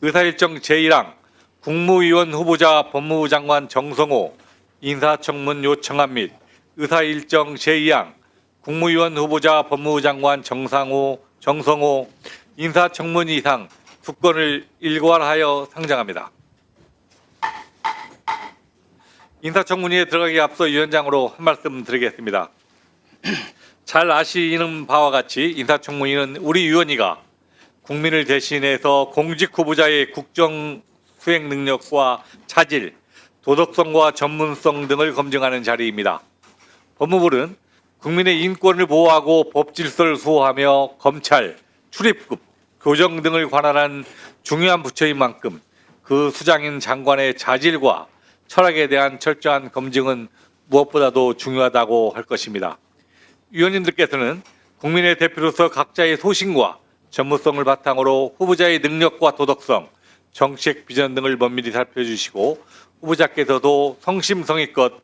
의사일정 제1항 국무위원 후보자 법무부 장관 정성호 인사청문 요청안 및 의사일정 제2항 국무위원 후보자 법무부 장관 정성호 인사청문 이상 두 건을 일괄하여 상정합니다. 인사청문회에 들어가기 앞서 위원장으로 한 말씀 드리겠습니다. 잘 아시는 바와 같이 인사청문회는 우리 위원회가 국민을 대신해서 공직 후보자의 국정 수행 능력과 차질, 도덕성과 전문성 등을 검증하는 자리입니다. 법무부는 국민의 인권을 보호하고 법 질서를 수호하며 검찰, 출입국, 교정 등을 관할한 중요한 부처인 만큼 그 수장인 장관의 자질과 철학에 대한 철저한 검증은 무엇보다도 중요하다고 할 것입니다. 위원님들께서는 국민의 대표로서 각자의 소신과 전문성을 바탕으로 후보자의 능력과 도덕성, 정책 비전 등을 면밀히 살펴주시고 후보자께서도 성심성의껏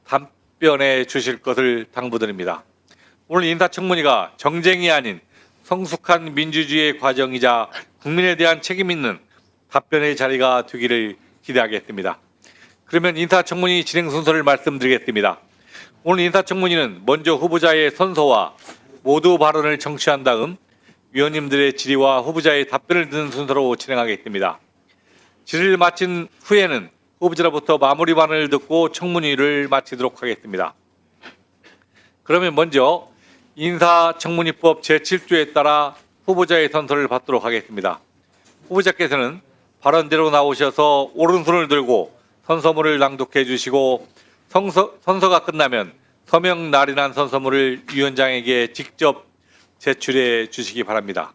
답변해 주실 것을 당부드립니다. 오늘 인사청문회가 정쟁이 아닌 성숙한 민주주의의 과정이자 국민에 대한 책임 있는 답변의 자리가 되기를 기대하겠습니다. 그러면 인사청문회 진행 순서를 말씀드리겠습니다. 오늘 인사청문회는 먼저 후보자의 선서와 모두 발언을 청취한 다음 위원님들의 질의와 후보자의 답변을 듣는 순서로 진행하겠습니다. 질의를 마친 후에는 후보자로부터 마무리 발언을 듣고 청문회를 마치도록 하겠습니다. 그러면 먼저 인사청문회법 제7조에 따라 후보자의 선서를 받도록 하겠습니다. 후보자께서는 발언대로 나오셔서 오른손을 들고 선서문을 낭독해 주시고 선서가 끝나면 서명 날인한 선서문을 위원장에게 직접 제출해 주시기 바랍니다.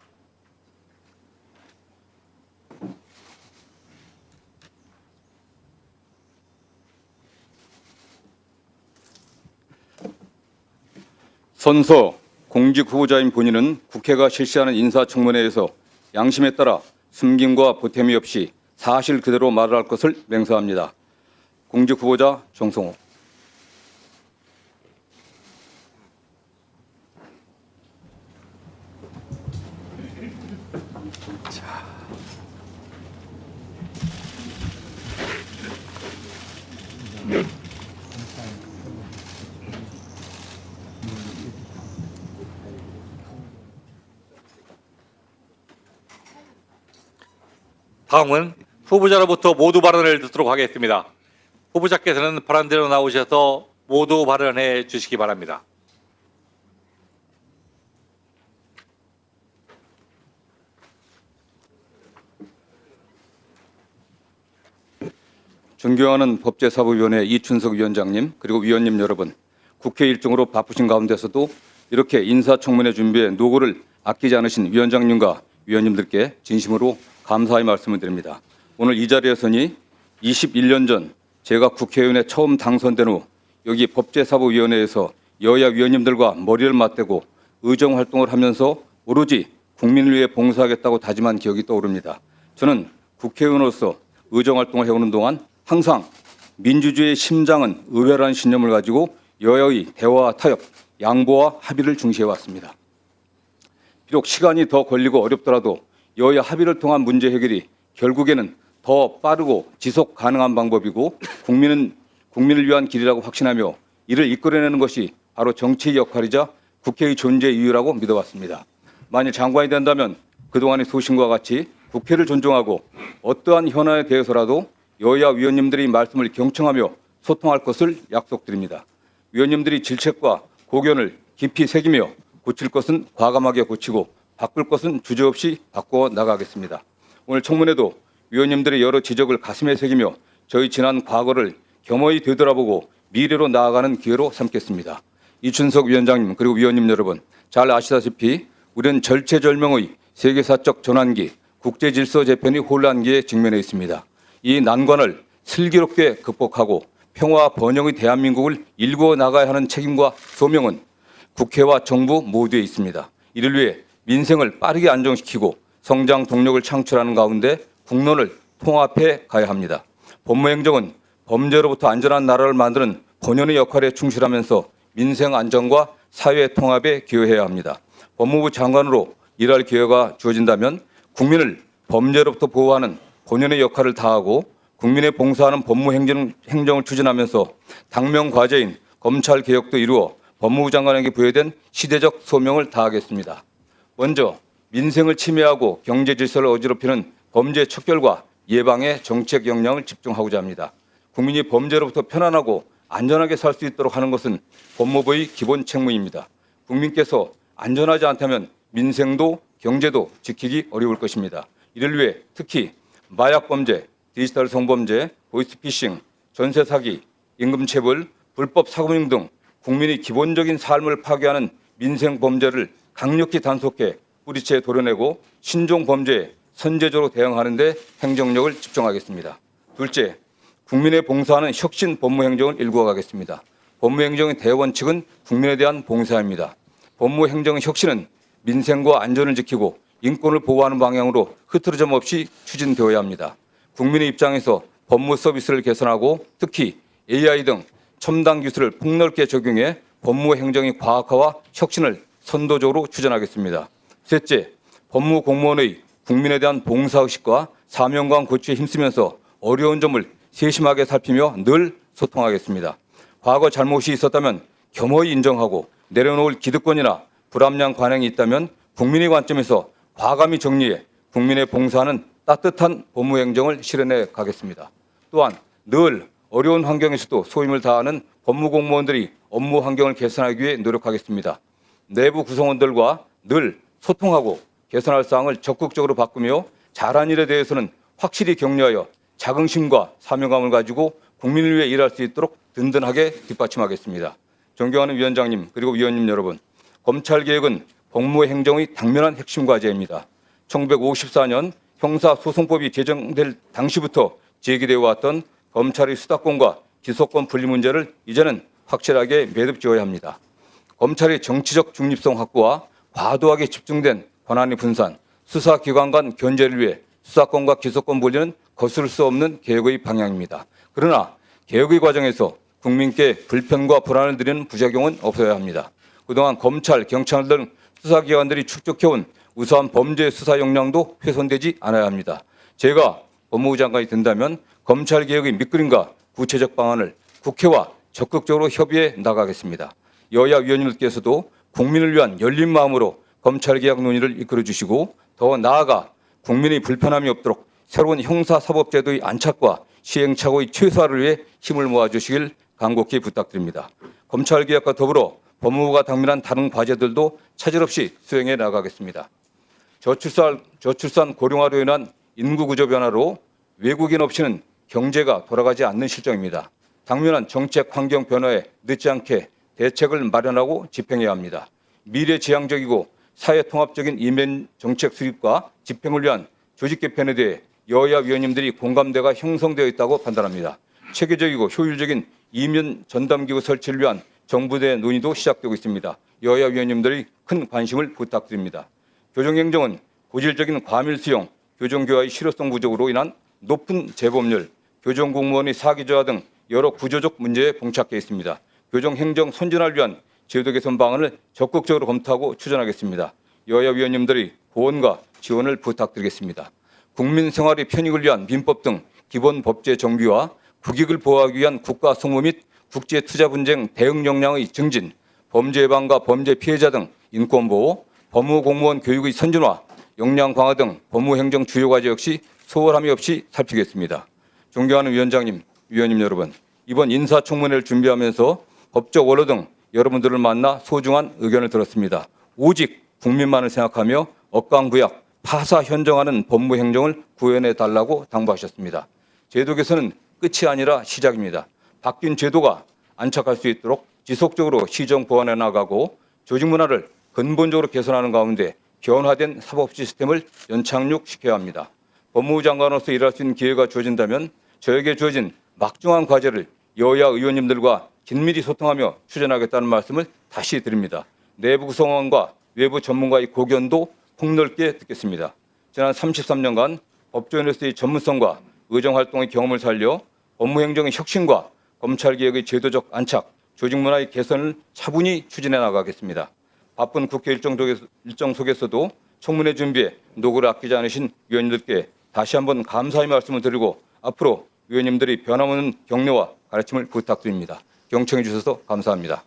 선서, 공직 후보자인 본인은 국회가 실시하는 인사청문회에서 양심에 따라 숨김과 보탬이 없이 사실 그대로 말을 할 것을 맹세합니다. 공직 후보자 정성호. 다음은 후보자로부터 모두 발언을 듣도록 하겠습니다. 후보자께서는 발언대로 나오셔서 모두 발언해 주시기 바랍니다. 존경하는 법제사법위원회 이춘석 위원장님, 그리고 위원님 여러분, 국회 일정으로 바쁘신 가운데서도 이렇게 인사청문회 준비에 노고를 아끼지 않으신 위원장님과 위원님들께 진심으로 감사의 말씀을 드립니다. 오늘 이 자리에 서니 21년 전 제가 국회의원에 처음 당선된 후 여기 법제사법위원회에서 여야 위원님들과 머리를 맞대고 의정활동을 하면서 오로지 국민을 위해 봉사하겠다고 다짐한 기억이 떠오릅니다. 저는 국회의원으로서 의정활동을 해오는 동안 항상 민주주의의 심장은 의회라는 신념을 가지고 여야의 대화와 타협, 양보와 합의를 중시해왔습니다. 비록 시간이 더 걸리고 어렵더라도 여야 합의를 통한 문제 해결이 결국에는 더 빠르고 지속 가능한 방법이고 국민을 위한 길이라고 확신하며 이를 이끌어내는 것이 바로 정치의 역할이자 국회의 존재 이유라고 믿어왔습니다. 만일 장관이 된다면 그동안의 소신과 같이 국회를 존중하고 어떠한 현안에 대해서라도 여야 위원님들의 말씀을 경청하며 소통할 것을 약속드립니다. 위원님들이 질책과 고견을 깊이 새기며 고칠 것은 과감하게 고치고 바꿀 것은 주저없이 바꿔 나가겠습니다. 오늘 청문회도 위원님들의 여러 지적을 가슴에 새기며 저희 지난 과거를 겸허히 되돌아보고 미래로 나아가는 기회로 삼겠습니다. 이춘석 위원장님 그리고 위원님 여러분, 잘 아시다시피 우리는 절체절명의 세계사적 전환기, 국제질서 재편의 혼란기에 직면해 있습니다. 이 난관을 슬기롭게 극복하고 평화 번영의 대한민국을 일구어 나가야 하는 책임과 소명은 국회와 정부 모두에 있습니다. 이를 위해 민생을 빠르게 안정시키고 성장 동력을 창출하는 가운데 국론을 통합해 가야 합니다. 법무행정은 범죄로부터 안전한 나라를 만드는 본연의 역할에 충실하면서 민생 안정과 사회 통합에 기여해야 합니다. 법무부 장관으로 일할 기회가 주어진다면 국민을 범죄로부터 보호하는 본연의 역할을 다하고 국민에 봉사하는 법무행정을 추진하면서 당면 과제인 검찰 개혁도 이루어 법무부 장관에게 부여된 시대적 소명을 다하겠습니다. 먼저 민생을 침해하고 경제 질서를 어지럽히는 범죄 척결과 예방에 정책 역량을 집중하고자 합니다. 국민이 범죄로부터 편안하고 안전하게 살 수 있도록 하는 것은 법무부의 기본 책무입니다. 국민께서 안전하지 않다면 민생도 경제도 지키기 어려울 것입니다. 이를 위해 특히 마약 범죄, 디지털 성범죄, 보이스피싱, 전세 사기, 임금 체불, 불법 사금융 등 국민의 기본적인 삶을 파괴하는 민생 범죄를 강력히 단속해 뿌리채 도려내고 신종 범죄에 선제적으로 대응하는 데 행정력을 집중하겠습니다. 둘째, 국민에 봉사하는 혁신 법무행정을 일구어 가겠습니다. 법무행정의 대원칙은 국민에 대한 봉사입니다. 법무행정 혁신은 민생과 안전을 지키고 인권을 보호하는 방향으로 흐트러짐 없이 추진되어야 합니다. 국민의 입장에서 법무 서비스를 개선하고 특히 AI 등 첨단 기술을 폭넓게 적용해 법무행정의 과학화와 혁신을 선도적으로 추진하겠습니다. 셋째, 법무공무원의 국민에 대한 봉사의식과 사명감 고취에 힘쓰면서 어려운 점을 세심하게 살피며 늘 소통하겠습니다. 과거 잘못이 있었다면 겸허히 인정하고 내려놓을 기득권이나 불합리한 관행이 있다면 국민의 관점에서 과감히 정리해 국민의 봉사하는 따뜻한 법무행정을 실현해 가겠습니다. 또한 늘 어려운 환경에서도 소임을 다하는 법무공무원들이 업무 환경을 개선하기 위해 노력하겠습니다. 내부 구성원들과 늘 소통하고 개선할 사항을 적극적으로 바꾸며 잘한 일에 대해서는 확실히 격려하여 자긍심과 사명감을 가지고 국민을 위해 일할 수 있도록 든든하게 뒷받침하겠습니다. 존경하는 위원장님 그리고 위원님 여러분, 검찰개혁은 법무행정의 당면한 핵심 과제입니다. 1954년 형사소송법이 제정될 당시부터 제기되어 왔던 검찰의 수사권과 기소권 분리 문제를 이제는 확실하게 매듭지어야 합니다. 검찰의 정치적 중립성 확보와 과도하게 집중된 권한의 분산, 수사기관 간 견제를 위해 수사권과 기소권 분리는 거스를 수 없는 개혁의 방향입니다. 그러나 개혁의 과정에서 국민께 불편과 불안을 드리는 부작용은 없어야 합니다. 그동안 검찰, 경찰 등 수사기관들이 축적해온 우수한 범죄 수사 역량도 훼손되지 않아야 합니다. 제가 법무부 장관이 된다면 검찰개혁의 밑그림과 구체적 방안을 국회와 적극적으로 협의해 나가겠습니다. 여야 위원님들께서도 국민을 위한 열린 마음으로 검찰개혁 논의를 이끌어 주시고 더 나아가 국민의 불편함이 없도록 새로운 형사사법제도의 안착과 시행착오의 최소화를 위해 힘을 모아주시길 간곡히 부탁드립니다. 검찰개혁과 더불어 법무부가 당면한 다른 과제들도 차질 없이 수행해 나가겠습니다. 저출산 고령화로 인한 인구 구조 변화로 외국인 없이는 경제가 돌아가지 않는 실정입니다. 당면한 정책 환경 변화에 늦지 않게 대책을 마련하고 집행해야 합니다. 미래지향적이고 사회통합적인 이면 정책 수립과 집행을 위한 조직 개편에 대해 여야 위원님들이 공감대가 형성되어 있다고 판단합니다. 체계적이고 효율적인 이면 전담기구 설치를 위한 정부 내 논의도 시작되고 있습니다. 여야 위원님들이 큰 관심을 부탁드립니다. 교정행정은 고질적인 과밀 수용, 교정교화의 실효성 부족으로 인한 높은 재범률, 교정공무원의 사기 저하 등 여러 구조적 문제에 봉착해 있습니다. 교정행정 선진화를 위한 제도 개선 방안을 적극적으로 검토하고 추진하겠습니다. 여야 위원님들의 고언과 지원을 부탁드리겠습니다. 국민 생활의 편익을 위한 민법 등 기본 법제 정비와 국익을 보호하기 위한 국가 성무 및 국제 투자 분쟁 대응 역량의 증진, 범죄 예방과 범죄 피해자 등 인권 보호, 법무공무원 교육의 선진화, 역량 강화 등 법무행정 주요 과제 역시 소홀함이 없이 살피겠습니다. 존경하는 위원장님, 위원님 여러분, 이번 인사청문회를 준비하면서 법적 원로 등 여러분들을 만나 소중한 의견을 들었습니다. 오직 국민만을 생각하며 억강부약, 파사 현정하는 법무행정을 구현해 달라고 당부하셨습니다. 제도 개선은 끝이 아니라 시작입니다. 바뀐 제도가 안착할 수 있도록 지속적으로 시정 보완해 나가고 조직 문화를 근본적으로 개선하는 가운데 변화된 사법 시스템을 연착륙시켜야 합니다. 법무부 장관으로서 일할 수 있는 기회가 주어진다면 저에게 주어진 막중한 과제를 여야 의원님들과 긴밀히 소통하며 추진하겠다는 말씀을 다시 드립니다. 내부 구성원과 외부 전문가의 고견도 폭넓게 듣겠습니다. 지난 33년간 법조인으로서의 전문성과 의정활동의 경험을 살려 법무행정의 혁신과 검찰개혁의 제도적 안착, 조직문화의 개선을 차분히 추진해 나가겠습니다. 바쁜 국회 일정 속에서도 청문회 준비에 노고를 아끼지 않으신 위원님들께 다시 한번 감사의 말씀을 드리고 앞으로 위원님들이 변함없는 격려와 가르침을 부탁드립니다. 경청해 주셔서 감사합니다.